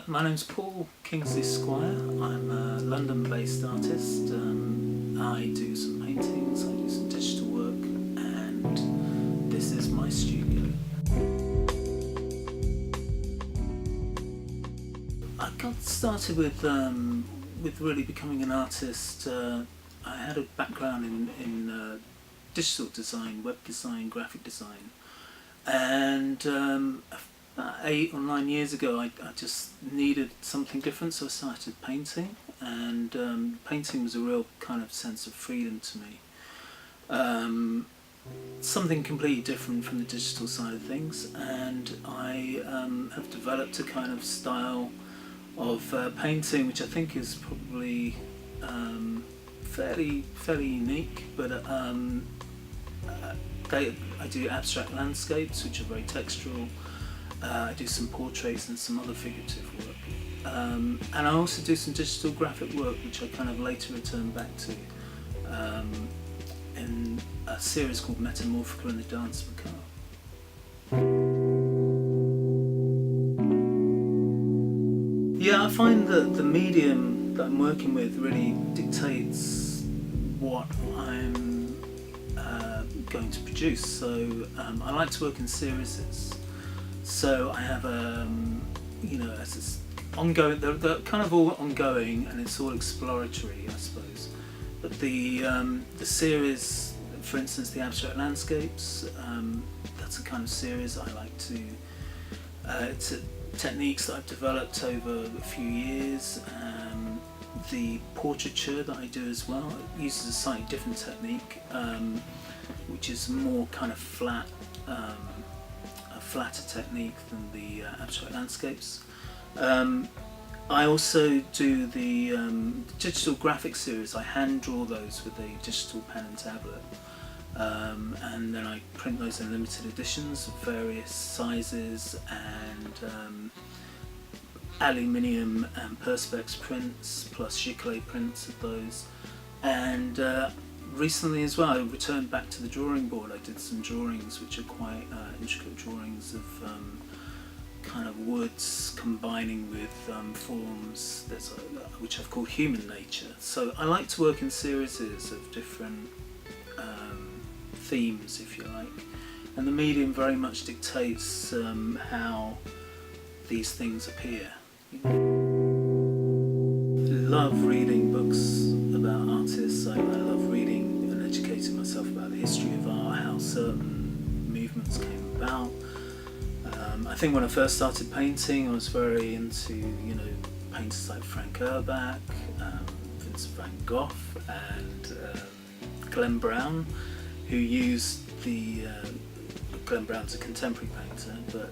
My name's Paul Kingsley Squire. I'm a London-based artist. I do some paintings, I do some digital work, and this is my studio. I got started with really becoming an artist. I had a background in digital design, web design, graphic design, and about 8 or 9 years ago I just needed something different, so I started painting, and painting was a real kind of sense of freedom to me. Something completely different from the digital side of things, and I have developed a kind of style of painting which I think is probably fairly unique, but I do abstract landscapes which are very textural. I do some portraits and some other figurative work, and I also do some digital graphic work which I kind of later returned back to in a series called Metamorphica and the Dance Macabre. Yeah, I find that the medium that I'm working with really dictates what I'm going to produce. So I like to work in series. So I have as it's ongoing. They're kind of all ongoing, and it's all exploratory, I suppose. But the series, for instance, the abstract landscapes, that's a kind of series I like to. It's techniques that I've developed over a few years. The portraiture that I do as well, it uses a slightly different technique, which is more kind of flat. Flatter technique than the abstract landscapes. I also do the digital graphic series. I hand draw those with a digital pen and tablet, and then I print those in limited editions of various sizes and aluminium and perspex prints plus giclée prints of those. And recently as well, I returned back to the drawing board. I did some drawings which are quite intricate drawings of kind of woods combining with forms which I've called human nature. So I like to work in series of different themes, if you like, and the medium very much dictates how these things appear. Love reading books about artists. I love reading and educating myself about the history of art, how certain movements came about. I think when I first started painting, I was very into painters like Frank Urbach, Vincent van Gogh, and Glenn Brown, who used Glenn Brown's a contemporary painter, but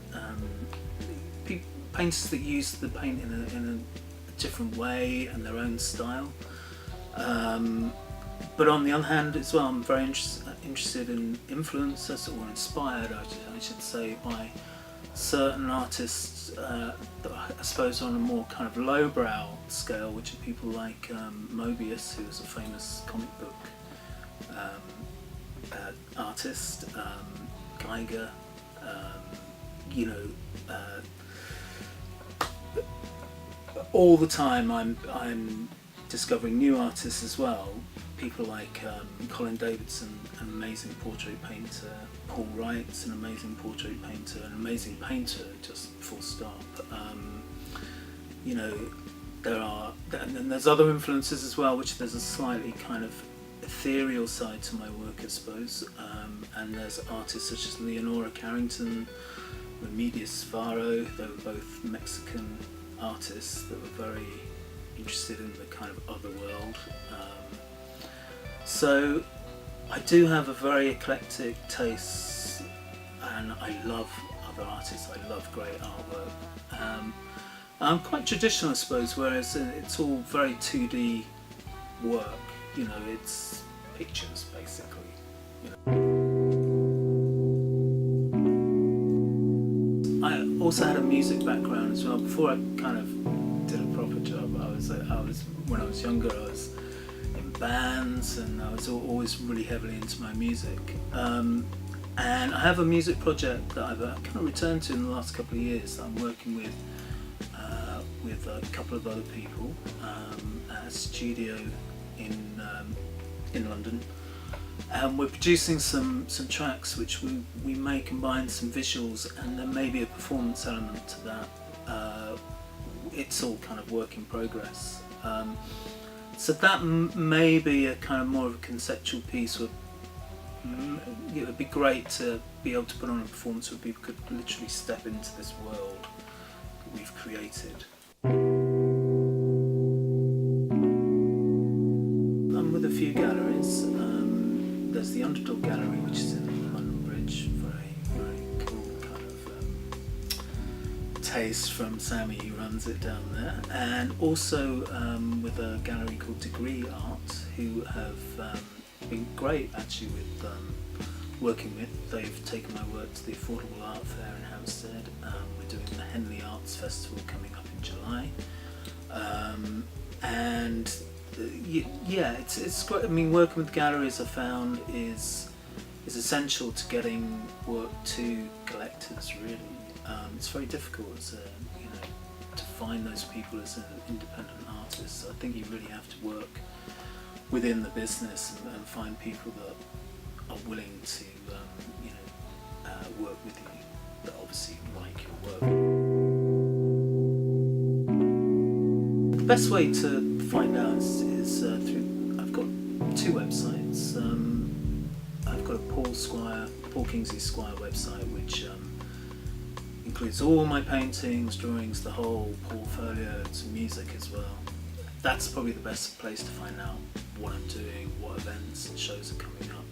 painters that used the paint in a different way and their own style. But on the other hand as well, I'm very interested in influences, or inspired I should say, by certain artists that I suppose are on a more kind of lowbrow scale, which are people like Mobius, who was a famous comic book artist, Geiger, all the time I'm discovering new artists as well. People like Colin Davidson, an amazing portrait painter. Paul Wright's an amazing portrait painter, an amazing painter, just full stop. And there's other influences as well, which there's a slightly kind of ethereal side to my work, I suppose. And there's artists such as Leonora Carrington, Remedios Varo. They were both Mexican artists that were very interested in the kind of other world. So I do have a very eclectic taste, and I love other artists. I love great artwork. I'm quite traditional, I suppose, whereas it's all very 2D work. It's pictures basically. I also had a music background as well. Before I kind of did a proper job, I was when I was younger, I was in bands, and I was always really heavily into my music. And I have a music project that I've kind of returned to in the last couple of years that I'm working with with a couple of other people at a studio in London, and we're producing some tracks which we may combine some visuals, and there may be a performance element to that. It's all kind of work in progress. So that may be a kind of more of a conceptual piece where it would be great to be able to put on a performance where people could literally step into this world that we've created. I'm with a few galleries. There's the Underdog Gallery, which is in London Bridge, very cool kind of taste from Sammy, who runs it down there, and also with a gallery called Degree Art, who have been great actually with working with. They've taken my work to the Affordable Art Fair in Hampstead. We're doing the Henley Arts Festival coming up in July, and yeah, it's great. I mean, working with galleries I found is essential to getting work to collectors. Really, it's very difficult as to find those people as an independent artist. So I think you really have to work within the business and find people that are willing to work with you, that obviously like your work. The best way to find out is through, I've got two websites. I've got a Paul Kingsley Squire website, which includes all my paintings, drawings, the whole portfolio, some music as well. That's probably the best place to find out what I'm doing, what events and shows are coming up.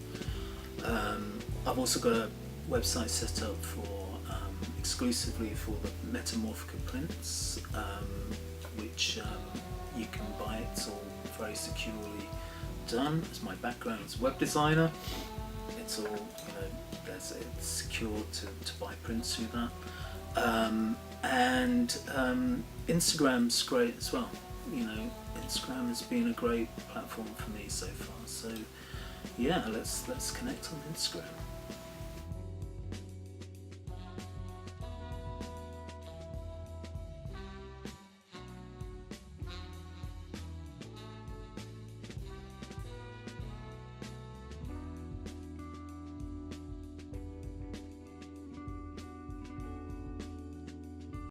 I've also got a website set up exclusively for the Metamorphica prints, which you can buy. It's all very securely done. As my background as a web designer, it's all it's secure to buy prints through that. And Instagram's great as well. Instagram has been a great platform for me so far. So yeah, let's connect on Instagram.